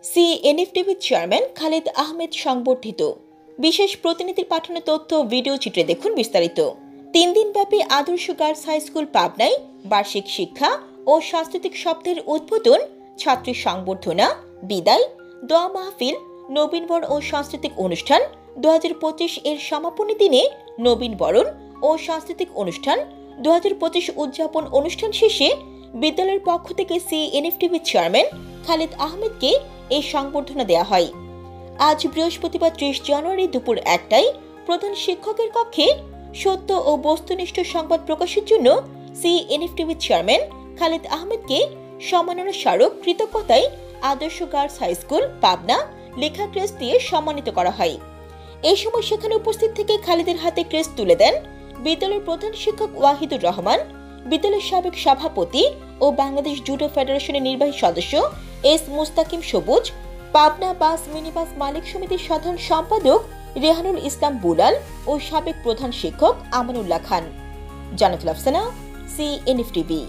সিএনএফটিভি chairman Khaled Ahmed সংবর্ধিত। বিশেষ প্রতিনিধির পাঠানো তথ্য ভিডিও চিত্রে দেখুন বিস্তারিত। 3 দিনব্যাপী আদর্শ গার্লস হাই স্কুল পাবনায় বার্ষিক শিক্ষা ও সাংস্কৃতিক সপ্তাহের উদ্বোধন, ছাত্রী সংবর্ধনা, বিদায়, দোয়া মাহফিল, নবীনবরণ ও সাংস্কৃতিক অনুষ্ঠান 2025 এর সমাপনী দিনে নবীনবরণ ও সাংস্কৃতিক অনুষ্ঠান 2025 উদযাপন অনুষ্ঠান শেষে বিদ্যালয়ের পক্ষ থেকে সিএনএফটিভি চেয়ারম্যান খালেদ আহমেদকে এই সংবর্ধনা দেওয়া হয়। আজ বৃহস্পতিবার 30 জানুয়ারি দুপুর 1টায় প্রধান শিক্ষকের কক্ষে সত্য ও বস্তুনিষ্ঠ সংবাদ প্রকাশের জন্য সিএনএফটিভি চেয়ারম্যান খালেদ আহমেদকে সম্মাননা স্মারক কৃতজ্ঞতায় আদর্শ গার্লস হাই স্কুল পাবনা লেখা ক্রেস্ট দিয়ে সম্মানিত করা হয়। এই সময় সেখানে উপস্থিত থেকে খালেদের হাতে ক্রেস্ট তুলে দেন বিদ্যালয়ের প্রধান শিক্ষক ওয়াহিদুর রহমান, বিদ্যালয়ের সাবেক সভাপতি ও বাংলাদেশ জুডো ফেডারেশনের নির্বাহী সদস্য এস মুস্তাকিম সবুজ, পাবনা বাস মিনিবাস মালিক সমিতির সাধারণ সম্পাদক রেহানুল ইসলাম বুলাল ও সাবেক প্রধান শিক্ষক আমানুল্লাহ খান। জান্নাতুল আফসানা, সিএনএফটিভি।